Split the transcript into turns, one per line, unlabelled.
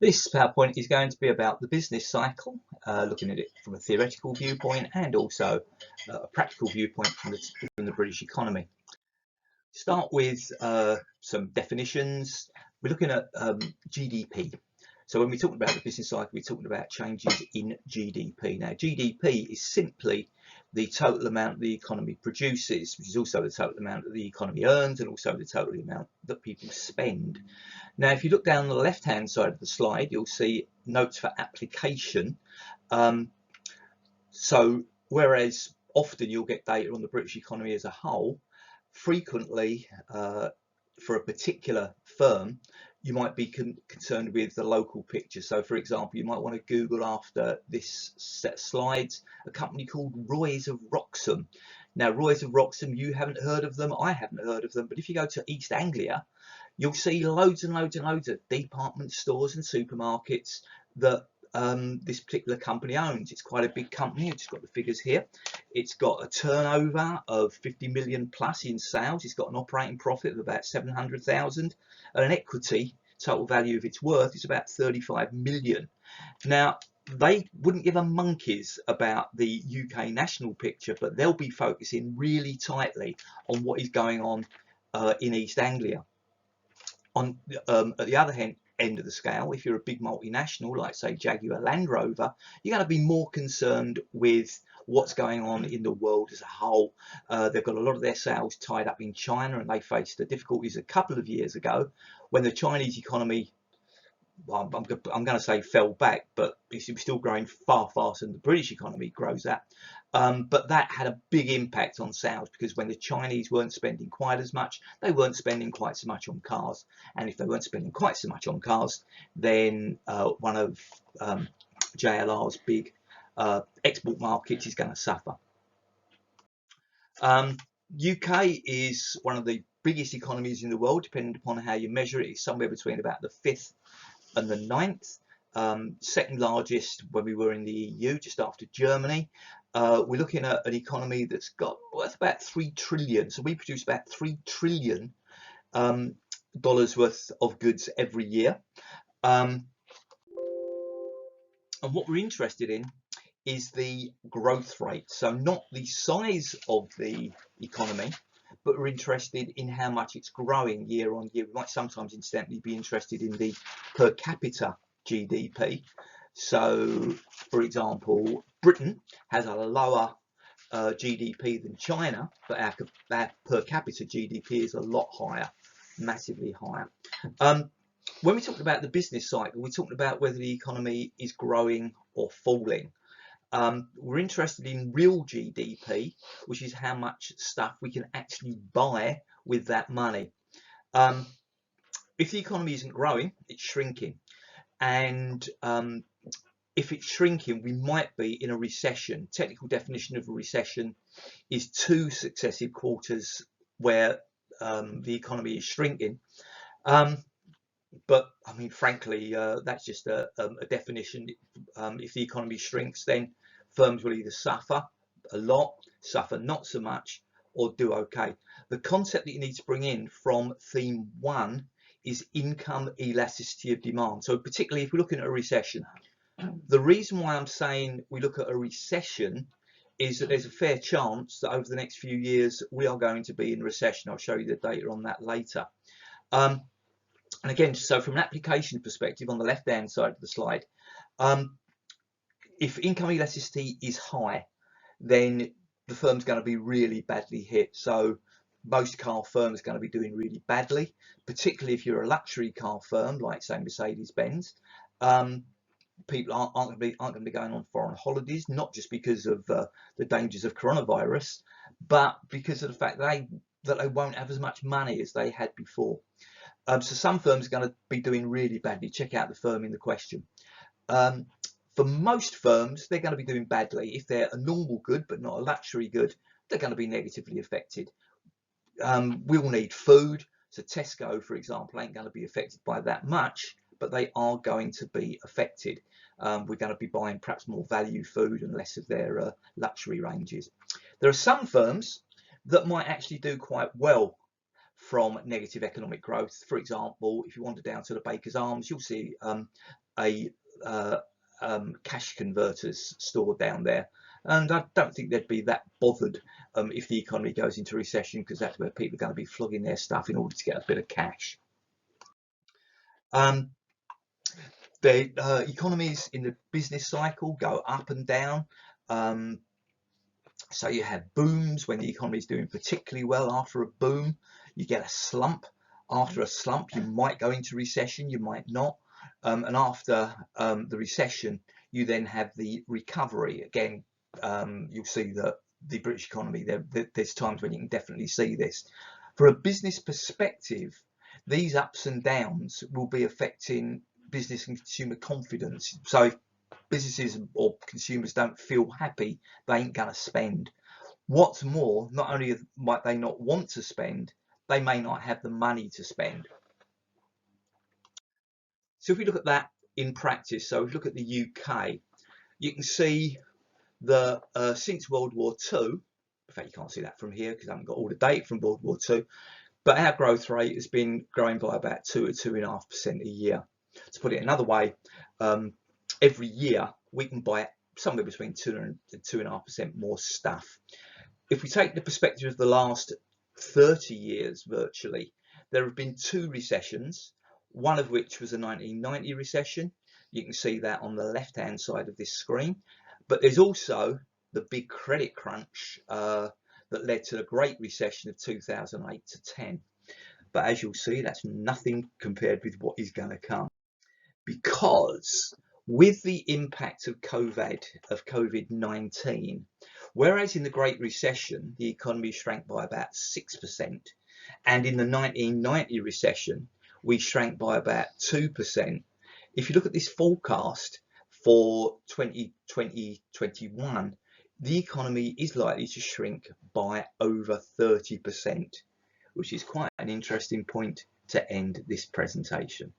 This PowerPoint is going to be about the business cycle, looking at it from a theoretical viewpoint and also a practical viewpoint from the British economy. Start with some definitions. We're looking at GDP. So when we're talking about the business cycle, we're talking about changes in GDP. Now, GDP is simply the total amount the economy produces, which is also the total amount that the economy earns and also the total amount that people spend. Now, if you look down the left-hand side of the slide, you'll see notes for application. So whereas often you'll get data on the British economy as a whole, frequently for a particular firm, you might be concerned with the local picture. So for example, you might want to Google after this set of slides a company called Roy's of Wroxham. Now, Roy's of Wroxham, you haven't heard of them, I haven't heard of them, but if you go to East Anglia, you'll see loads and loads and loads of department stores and supermarkets that this particular company owns. It's quite a big company. It's got the figures here. It's got a turnover of 50 million plus in sales. It's got an operating profit of about 700,000 and an equity total value of its worth is about 35 million. Now, they wouldn't give a monkeys about the UK national picture, but they'll be focusing really tightly on what is going on in East Anglia. At the other end of the scale, if you're a big multinational like say Jaguar Land Rover, you're going to be more concerned with what's going on in the world as a whole. They've got a lot of their sales tied up in China, and they faced the difficulties a couple of years ago when the Chinese economy, well, I'm going to say fell back, but it's still growing far faster than the British economy grows at. But that had a big impact on sales because when the Chinese weren't spending quite as much, they weren't spending quite so much on cars. And if they weren't spending quite so much on cars, then one of JLR's big export markets is going to suffer. UK is one of the biggest economies in the world, depending upon how you measure it. It's somewhere between about the 5th and the 9th. Second largest when we were in the EU, just after Germany. We're looking at an economy that's got worth about 3 trillion. So we produce about 3 trillion dollars worth of goods every year. And what we're interested in is the growth rate. So not the size of the economy, but we're interested in how much it's growing year on year. We might sometimes incidentally be interested in the per capita GDP. So, for example, Britain has a lower GDP than China, but our per capita GDP is a lot higher, massively higher. When we talk about the business cycle, we're talking about whether the economy is growing or falling. We're interested in real GDP, which is how much stuff we can actually buy with that money. If the economy isn't growing, it's shrinking. And if it's shrinking, we might be in a recession. Technical definition of a recession is 2 successive quarters where the economy is shrinking. But I mean, frankly, that's just a definition. If the economy shrinks, then firms will either suffer a lot, suffer not so much, or do okay. The concept that you need to bring in from theme 1 is income elasticity of demand. So particularly if we're looking at a recession, the reason why I'm saying we look at a recession is that there's a fair chance that over the next few years we are going to be in recession. I'll show you the data on that later. And again, so from an application perspective on the left hand side of the slide, if income elasticity is high, then the firm's going to be really badly hit. So most car firms are going to be doing really badly, particularly if you're a luxury car firm like say Mercedes-Benz. People aren't going to be going on foreign holidays, not just because of the dangers of coronavirus, but because of the fact that they won't have as much money as they had before. So some firms are going to be doing really badly. Check out the firm in the question. For most firms, they're going to be doing badly. If they're a normal good but not a luxury good, they're going to be negatively affected. We all need food, so Tesco, for example, ain't going to be affected by that much, but they are going to be affected. We're going to be buying perhaps more value food and less of their luxury ranges. There are some firms that might actually do quite well from negative economic growth. For example, if you wander down to the Baker's Arms, you'll see a cash converters stored down there, and I don't think they'd be that bothered if the economy goes into recession, because that's where people are going to be flogging their stuff in order to get a bit of cash. The economies in the business cycle go up and down. So you have booms when the economy is doing particularly well. After a boom, you get a slump. After a slump, you might go into recession, you might not. And after the recession, you then have the recovery. Again, you'll see that the British economy, there's times when you can definitely see this. For a business perspective, these ups and downs will be affecting business and consumer confidence. So if businesses or consumers don't feel happy, they ain't going to spend. What's more, not only might they not want to spend, they may not have the money to spend. So if we look at that in practice, so if we look at the UK, you can see that since World War II, in fact you can't see that from here because I haven't got all the data from World War II, but our growth rate has been growing by about 2 to 2.5% a year. To put it another way, every year we can buy somewhere between 2 and 2.5% more stuff. If we take the perspective of the last 30 years virtually, there have been 2 recessions, one of which was a 1990 recession. You can see that on the left hand side of this screen, but there's also the big credit crunch that led to the Great Recession of 2008 to 10. But as you'll see, that's nothing compared with what is going to come, because with the impact of COVID-19, whereas in the Great Recession the economy shrank by about 6%, and in the 1990 recession we shrank by about 2%. If you look at this forecast for 2020-21, the economy is likely to shrink by over 30%, which is quite an interesting point to end this presentation.